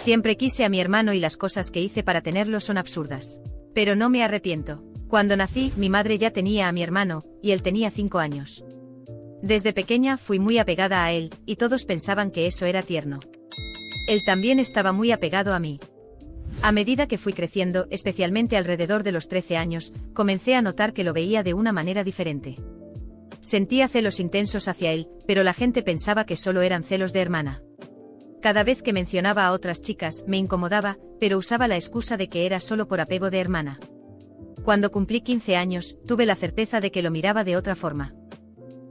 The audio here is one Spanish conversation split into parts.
Siempre quise a mi hermano y las cosas que hice para tenerlo son absurdas. Pero no me arrepiento. Cuando nací, mi madre ya tenía a mi hermano, y él tenía 5 años. Desde pequeña fui muy apegada a él, y todos pensaban que eso era tierno. Él también estaba muy apegado a mí. A medida que fui creciendo, especialmente alrededor de los 13 años, comencé a notar que lo veía de una manera diferente. Sentía celos intensos hacia él, pero la gente pensaba que solo eran celos de hermana. Cada vez que mencionaba a otras chicas, me incomodaba, pero usaba la excusa de que era solo por apego de hermana. Cuando cumplí 15 años, tuve la certeza de que lo miraba de otra forma.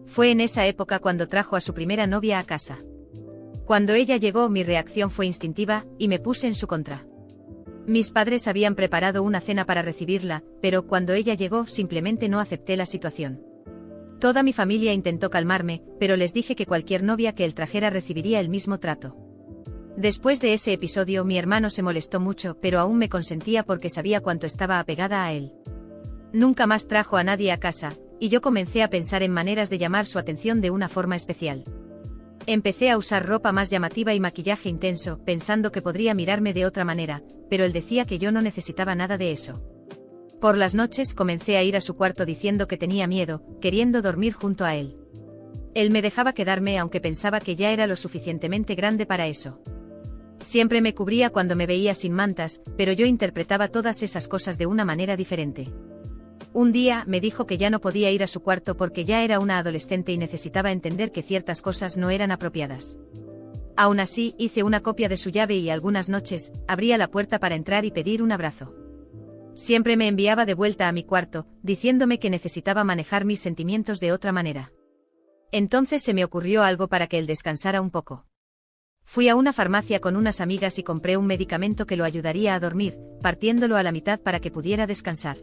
Fue en esa época cuando trajo a su primera novia a casa. Cuando ella llegó, mi reacción fue instintiva, y me puse en su contra. Mis padres habían preparado una cena para recibirla, pero cuando ella llegó simplemente no acepté la situación. Toda mi familia intentó calmarme, pero les dije que cualquier novia que él trajera recibiría el mismo trato. Después de ese episodio mi hermano se molestó mucho, pero aún me consentía porque sabía cuánto estaba apegada a él. Nunca más trajo a nadie a casa, y yo comencé a pensar en maneras de llamar su atención de una forma especial. Empecé a usar ropa más llamativa y maquillaje intenso, pensando que podría mirarme de otra manera, pero él decía que yo no necesitaba nada de eso. Por las noches comencé a ir a su cuarto diciendo que tenía miedo, queriendo dormir junto a él. Él me dejaba quedarme aunque pensaba que ya era lo suficientemente grande para eso. Siempre me cubría cuando me veía sin mantas, pero yo interpretaba todas esas cosas de una manera diferente. Un día me dijo que ya no podía ir a su cuarto porque ya era una adolescente y necesitaba entender que ciertas cosas no eran apropiadas. Aún así, hice una copia de su llave y algunas noches, abría la puerta para entrar y pedir un abrazo. Siempre me enviaba de vuelta a mi cuarto, diciéndome que necesitaba manejar mis sentimientos de otra manera. Entonces se me ocurrió algo para que él descansara un poco. Fui a una farmacia con unas amigas y compré un medicamento que lo ayudaría a dormir, partiéndolo a la mitad para que pudiera descansar.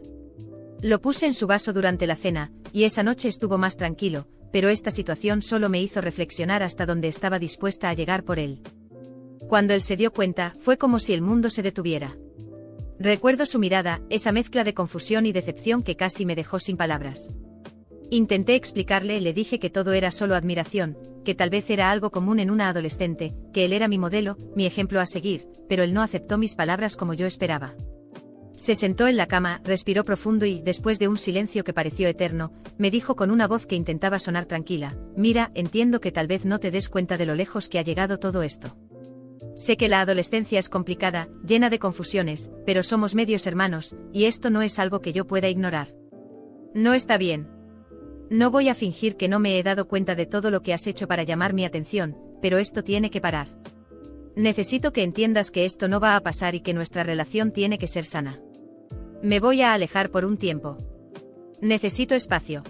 Lo puse en su vaso durante la cena, y esa noche estuvo más tranquilo, pero esta situación solo me hizo reflexionar hasta dónde estaba dispuesta a llegar por él. Cuando él se dio cuenta, fue como si el mundo se detuviera. Recuerdo su mirada, esa mezcla de confusión y decepción que casi me dejó sin palabras. Intenté explicarle, le dije que todo era solo admiración, que tal vez era algo común en una adolescente, que él era mi modelo, mi ejemplo a seguir, pero él no aceptó mis palabras como yo esperaba. Se sentó en la cama, respiró profundo y, después de un silencio que pareció eterno, me dijo con una voz que intentaba sonar tranquila: mira, entiendo que tal vez no te des cuenta de lo lejos que ha llegado todo esto. Sé que la adolescencia es complicada, llena de confusiones, pero somos medios hermanos, y esto no es algo que yo pueda ignorar. No está bien. No voy a fingir que no me he dado cuenta de todo lo que has hecho para llamar mi atención, pero esto tiene que parar. Necesito que entiendas que esto no va a pasar y que nuestra relación tiene que ser sana. Me voy a alejar por un tiempo. Necesito espacio.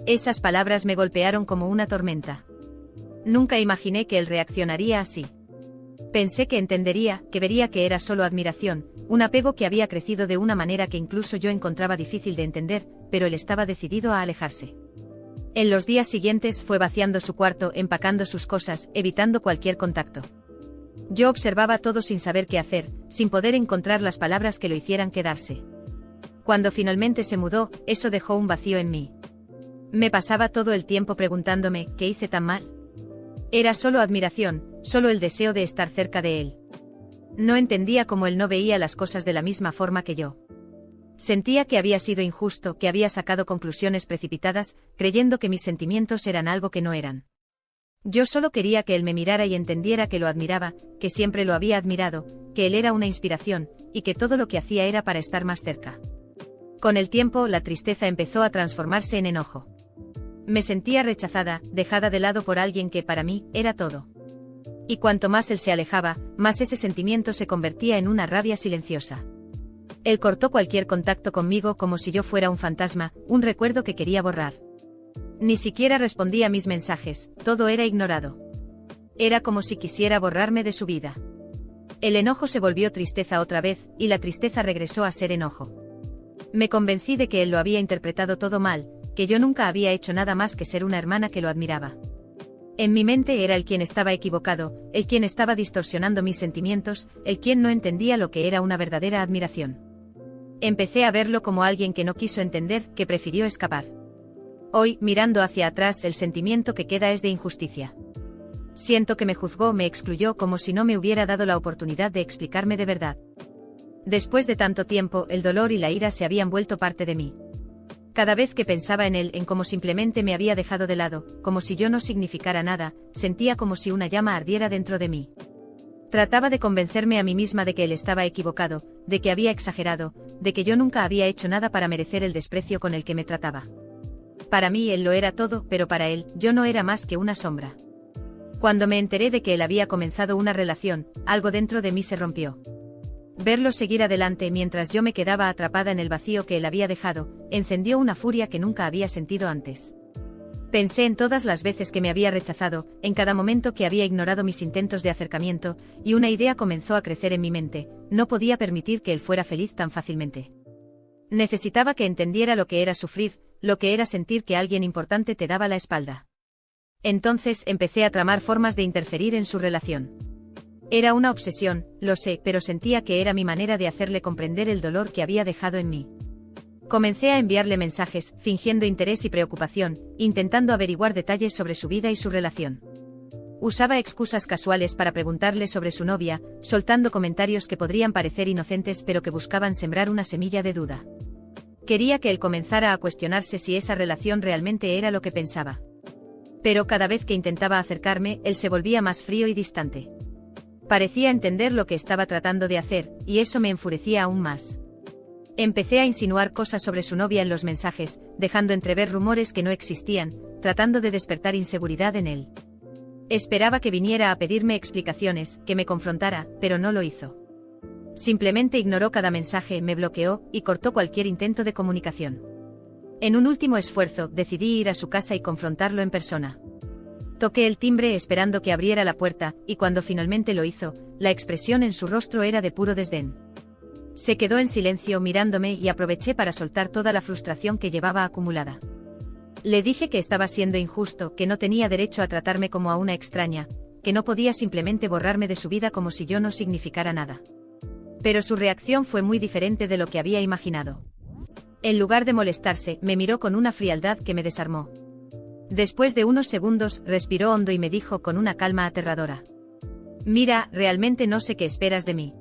Esas palabras me golpearon como una tormenta. Nunca imaginé que él reaccionaría así. Pensé que entendería, que vería que era solo admiración, un apego que había crecido de una manera que incluso yo encontraba difícil de entender, pero él estaba decidido a alejarse. En los días siguientes fue vaciando su cuarto, empacando sus cosas, evitando cualquier contacto. Yo observaba todo sin saber qué hacer, sin poder encontrar las palabras que lo hicieran quedarse. Cuando finalmente se mudó, eso dejó un vacío en mí. Me pasaba todo el tiempo preguntándome, ¿qué hice tan mal? Era solo admiración, solo el deseo de estar cerca de él. No entendía cómo él no veía las cosas de la misma forma que yo. Sentía que había sido injusto, que había sacado conclusiones precipitadas, creyendo que mis sentimientos eran algo que no eran. Yo solo quería que él me mirara y entendiera que lo admiraba, que siempre lo había admirado, que él era una inspiración, y que todo lo que hacía era para estar más cerca. Con el tiempo, la tristeza empezó a transformarse en enojo. Me sentía rechazada, dejada de lado por alguien que, para mí, era todo. Y cuanto más él se alejaba, más ese sentimiento se convertía en una rabia silenciosa. Él cortó cualquier contacto conmigo como si yo fuera un fantasma, un recuerdo que quería borrar. Ni siquiera respondía a mis mensajes, todo era ignorado. Era como si quisiera borrarme de su vida. El enojo se volvió tristeza otra vez, y la tristeza regresó a ser enojo. Me convencí de que él lo había interpretado todo mal, que yo nunca había hecho nada más que ser una hermana que lo admiraba. En mi mente era él quien estaba equivocado, él quien estaba distorsionando mis sentimientos, él quien no entendía lo que era una verdadera admiración. Empecé a verlo como alguien que no quiso entender, que prefirió escapar. Hoy, mirando hacia atrás, el sentimiento que queda es de injusticia. Siento que me juzgó, me excluyó como si no me hubiera dado la oportunidad de explicarme de verdad. Después de tanto tiempo, el dolor y la ira se habían vuelto parte de mí. Cada vez que pensaba en él, en cómo simplemente me había dejado de lado, como si yo no significara nada, sentía como si una llama ardiera dentro de mí. Trataba de convencerme a mí misma de que él estaba equivocado, de que había exagerado, de que yo nunca había hecho nada para merecer el desprecio con el que me trataba. Para mí él lo era todo, pero para él, yo no era más que una sombra. Cuando me enteré de que él había comenzado una relación, algo dentro de mí se rompió. Verlo seguir adelante mientras yo me quedaba atrapada en el vacío que él había dejado, encendió una furia que nunca había sentido antes. Pensé en todas las veces que me había rechazado, en cada momento que había ignorado mis intentos de acercamiento, y una idea comenzó a crecer en mi mente: no podía permitir que él fuera feliz tan fácilmente. Necesitaba que entendiera lo que era sufrir, lo que era sentir que alguien importante te daba la espalda. Entonces empecé a tramar formas de interferir en su relación. Era una obsesión, lo sé, pero sentía que era mi manera de hacerle comprender el dolor que había dejado en mí. Comencé a enviarle mensajes, fingiendo interés y preocupación, intentando averiguar detalles sobre su vida y su relación. Usaba excusas casuales para preguntarle sobre su novia, soltando comentarios que podrían parecer inocentes pero que buscaban sembrar una semilla de duda. Quería que él comenzara a cuestionarse si esa relación realmente era lo que pensaba. Pero cada vez que intentaba acercarme, él se volvía más frío y distante. Parecía entender lo que estaba tratando de hacer, y eso me enfurecía aún más. Empecé a insinuar cosas sobre su novia en los mensajes, dejando entrever rumores que no existían, tratando de despertar inseguridad en él. Esperaba que viniera a pedirme explicaciones, que me confrontara, pero no lo hizo. Simplemente ignoró cada mensaje, me bloqueó, y cortó cualquier intento de comunicación. En un último esfuerzo, decidí ir a su casa y confrontarlo en persona. Toqué el timbre esperando que abriera la puerta, y cuando finalmente lo hizo, la expresión en su rostro era de puro desdén. Se quedó en silencio mirándome y aproveché para soltar toda la frustración que llevaba acumulada. Le dije que estaba siendo injusto, que no tenía derecho a tratarme como a una extraña, que no podía simplemente borrarme de su vida como si yo no significara nada. Pero su reacción fue muy diferente de lo que había imaginado. En lugar de molestarse, me miró con una frialdad que me desarmó. Después de unos segundos, respiró hondo y me dijo con una calma aterradora: «Mira, realmente no sé qué esperas de mí.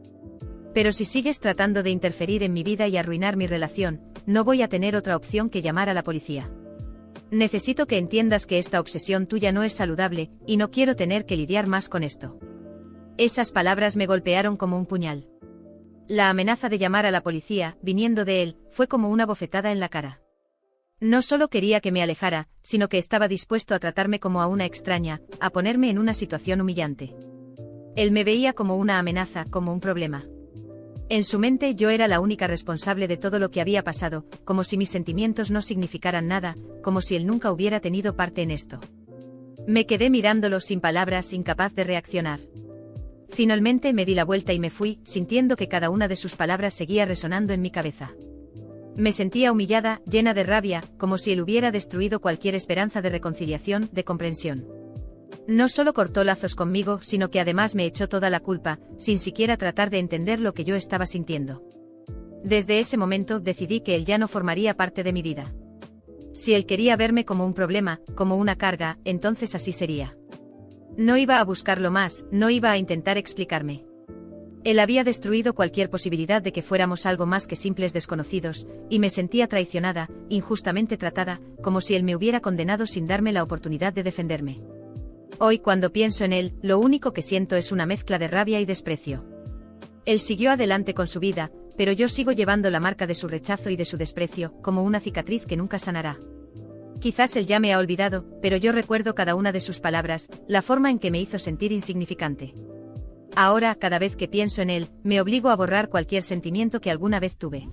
Pero si sigues tratando de interferir en mi vida y arruinar mi relación, no voy a tener otra opción que llamar a la policía. Necesito que entiendas que esta obsesión tuya no es saludable, y no quiero tener que lidiar más con esto». Esas palabras me golpearon como un puñal. La amenaza de llamar a la policía, viniendo de él, fue como una bofetada en la cara. No solo quería que me alejara, sino que estaba dispuesto a tratarme como a una extraña, a ponerme en una situación humillante. Él me veía como una amenaza, como un problema. En su mente yo era la única responsable de todo lo que había pasado, como si mis sentimientos no significaran nada, como si él nunca hubiera tenido parte en esto. Me quedé mirándolo sin palabras, incapaz de reaccionar. Finalmente me di la vuelta y me fui, sintiendo que cada una de sus palabras seguía resonando en mi cabeza. Me sentía humillada, llena de rabia, como si él hubiera destruido cualquier esperanza de reconciliación, de comprensión. No solo cortó lazos conmigo, sino que además me echó toda la culpa, sin siquiera tratar de entender lo que yo estaba sintiendo. Desde ese momento decidí que él ya no formaría parte de mi vida. Si él quería verme como un problema, como una carga, entonces así sería. No iba a buscarlo más, no iba a intentar explicarme. Él había destruido cualquier posibilidad de que fuéramos algo más que simples desconocidos, y me sentía traicionada, injustamente tratada, como si él me hubiera condenado sin darme la oportunidad de defenderme. Hoy, cuando pienso en él, lo único que siento es una mezcla de rabia y desprecio. Él siguió adelante con su vida, pero yo sigo llevando la marca de su rechazo y de su desprecio, como una cicatriz que nunca sanará. Quizás él ya me ha olvidado, pero yo recuerdo cada una de sus palabras, la forma en que me hizo sentir insignificante. Ahora, cada vez que pienso en él, me obligo a borrar cualquier sentimiento que alguna vez tuve.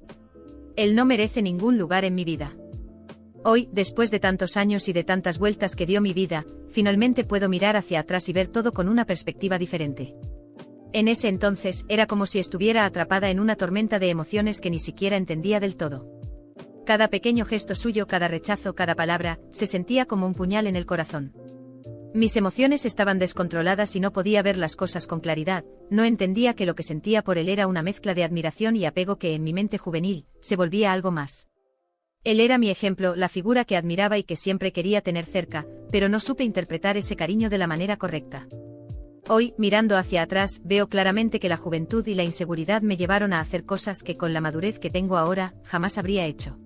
Él no merece ningún lugar en mi vida. Hoy, después de tantos años y de tantas vueltas que dio mi vida, finalmente puedo mirar hacia atrás y ver todo con una perspectiva diferente. En ese entonces, era como si estuviera atrapada en una tormenta de emociones que ni siquiera entendía del todo. Cada pequeño gesto suyo, cada rechazo, cada palabra, se sentía como un puñal en el corazón. Mis emociones estaban descontroladas y no podía ver las cosas con claridad, no entendía que lo que sentía por él era una mezcla de admiración y apego que en mi mente juvenil, se volvía algo más. Él era mi ejemplo, la figura que admiraba y que siempre quería tener cerca, pero no supe interpretar ese cariño de la manera correcta. Hoy, mirando hacia atrás, veo claramente que la juventud y la inseguridad me llevaron a hacer cosas que con la madurez que tengo ahora, jamás habría hecho.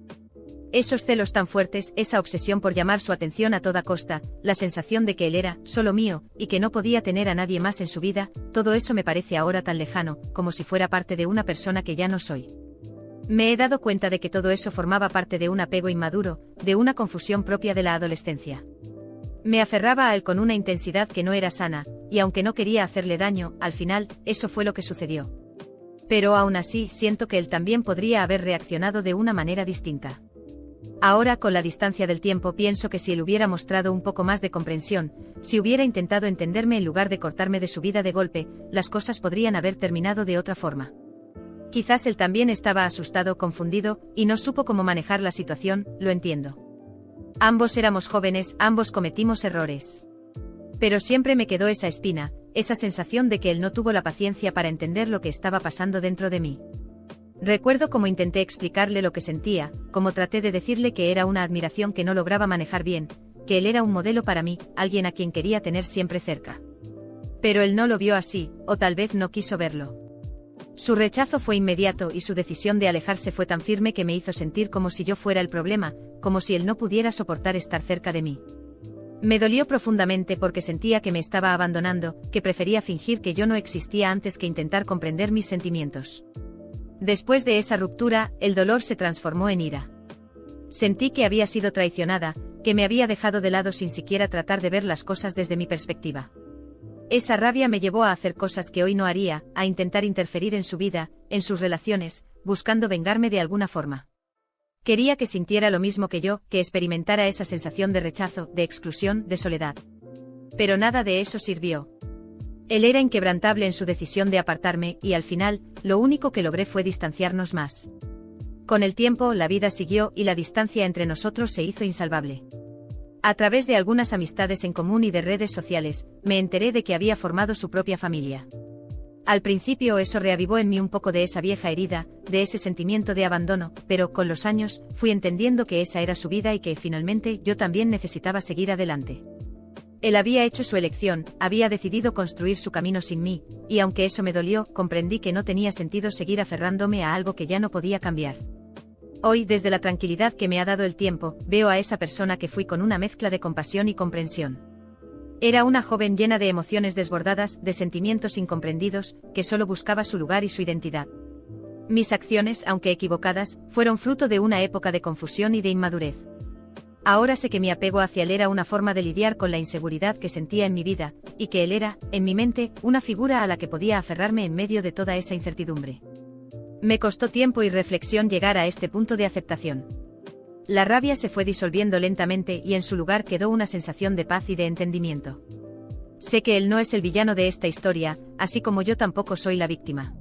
Esos celos tan fuertes, esa obsesión por llamar su atención a toda costa, la sensación de que él era solo mío, y que no podía tener a nadie más en su vida, todo eso me parece ahora tan lejano, como si fuera parte de una persona que ya no soy. Me he dado cuenta de que todo eso formaba parte de un apego inmaduro, de una confusión propia de la adolescencia. Me aferraba a él con una intensidad que no era sana, y aunque no quería hacerle daño, al final, eso fue lo que sucedió. Pero aún así, siento que él también podría haber reaccionado de una manera distinta. Ahora, con la distancia del tiempo, pienso que si él hubiera mostrado un poco más de comprensión, si hubiera intentado entenderme en lugar de cortarme de su vida de golpe, las cosas podrían haber terminado de otra forma. Quizás él también estaba asustado, confundido, y no supo cómo manejar la situación, lo entiendo. Ambos éramos jóvenes, ambos cometimos errores. Pero siempre me quedó esa espina, esa sensación de que él no tuvo la paciencia para entender lo que estaba pasando dentro de mí. Recuerdo cómo intenté explicarle lo que sentía, cómo traté de decirle que era una admiración que no lograba manejar bien, que él era un modelo para mí, alguien a quien quería tener siempre cerca. Pero él no lo vio así, o tal vez no quiso verlo. Su rechazo fue inmediato y su decisión de alejarse fue tan firme que me hizo sentir como si yo fuera el problema, como si él no pudiera soportar estar cerca de mí. Me dolió profundamente porque sentía que me estaba abandonando, que prefería fingir que yo no existía antes que intentar comprender mis sentimientos. Después de esa ruptura, el dolor se transformó en ira. Sentí que había sido traicionada, que me había dejado de lado sin siquiera tratar de ver las cosas desde mi perspectiva. Esa rabia me llevó a hacer cosas que hoy no haría, a intentar interferir en su vida, en sus relaciones, buscando vengarme de alguna forma. Quería que sintiera lo mismo que yo, que experimentara esa sensación de rechazo, de exclusión, de soledad. Pero nada de eso sirvió. Él era inquebrantable en su decisión de apartarme, y al final, lo único que logré fue distanciarnos más. Con el tiempo, la vida siguió y la distancia entre nosotros se hizo insalvable. A través de algunas amistades en común y de redes sociales, me enteré de que había formado su propia familia. Al principio eso reavivó en mí un poco de esa vieja herida, de ese sentimiento de abandono, pero con los años, fui entendiendo que esa era su vida y que finalmente yo también necesitaba seguir adelante. Él había hecho su elección, había decidido construir su camino sin mí, y aunque eso me dolió, comprendí que no tenía sentido seguir aferrándome a algo que ya no podía cambiar. Hoy, desde la tranquilidad que me ha dado el tiempo, veo a esa persona que fui con una mezcla de compasión y comprensión. Era una joven llena de emociones desbordadas, de sentimientos incomprendidos, que solo buscaba su lugar y su identidad. Mis acciones, aunque equivocadas, fueron fruto de una época de confusión y de inmadurez. Ahora sé que mi apego hacia él era una forma de lidiar con la inseguridad que sentía en mi vida, y que él era, en mi mente, una figura a la que podía aferrarme en medio de toda esa incertidumbre. Me costó tiempo y reflexión llegar a este punto de aceptación. La rabia se fue disolviendo lentamente y en su lugar quedó una sensación de paz y de entendimiento. Sé que él no es el villano de esta historia, así como yo tampoco soy la víctima.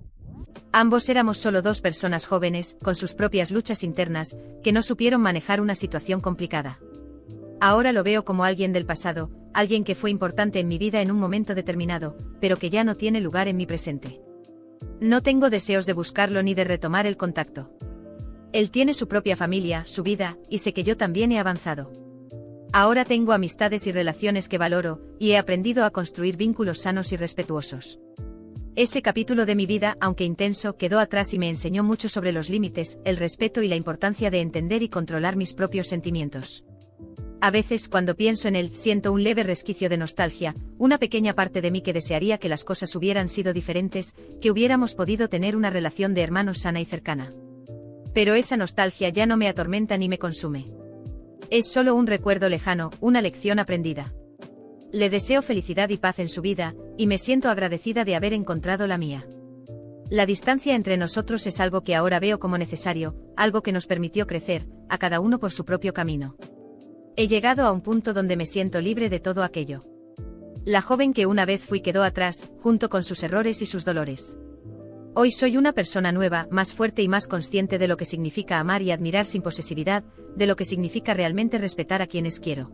Ambos éramos solo dos personas jóvenes, con sus propias luchas internas, que no supieron manejar una situación complicada. Ahora lo veo como alguien del pasado, alguien que fue importante en mi vida en un momento determinado, pero que ya no tiene lugar en mi presente. No tengo deseos de buscarlo ni de retomar el contacto. Él tiene su propia familia, su vida, y sé que yo también he avanzado. Ahora tengo amistades y relaciones que valoro, y he aprendido a construir vínculos sanos y respetuosos. Ese capítulo de mi vida, aunque intenso, quedó atrás y me enseñó mucho sobre los límites, el respeto y la importancia de entender y controlar mis propios sentimientos. A veces, cuando pienso en él, siento un leve resquicio de nostalgia, una pequeña parte de mí que desearía que las cosas hubieran sido diferentes, que hubiéramos podido tener una relación de hermanos sana y cercana. Pero esa nostalgia ya no me atormenta ni me consume. Es solo un recuerdo lejano, una lección aprendida. Le deseo felicidad y paz en su vida, y me siento agradecida de haber encontrado la mía. La distancia entre nosotros es algo que ahora veo como necesario, algo que nos permitió crecer, a cada uno por su propio camino. He llegado a un punto donde me siento libre de todo aquello. La joven que una vez fui quedó atrás, junto con sus errores y sus dolores. Hoy soy una persona nueva, más fuerte y más consciente de lo que significa amar y admirar sin posesividad, de lo que significa realmente respetar a quienes quiero.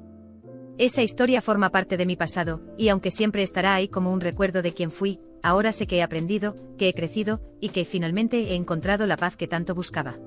Esa historia forma parte de mi pasado, y aunque siempre estará ahí como un recuerdo de quien fui, ahora sé que he aprendido, que he crecido, y que finalmente he encontrado la paz que tanto buscaba.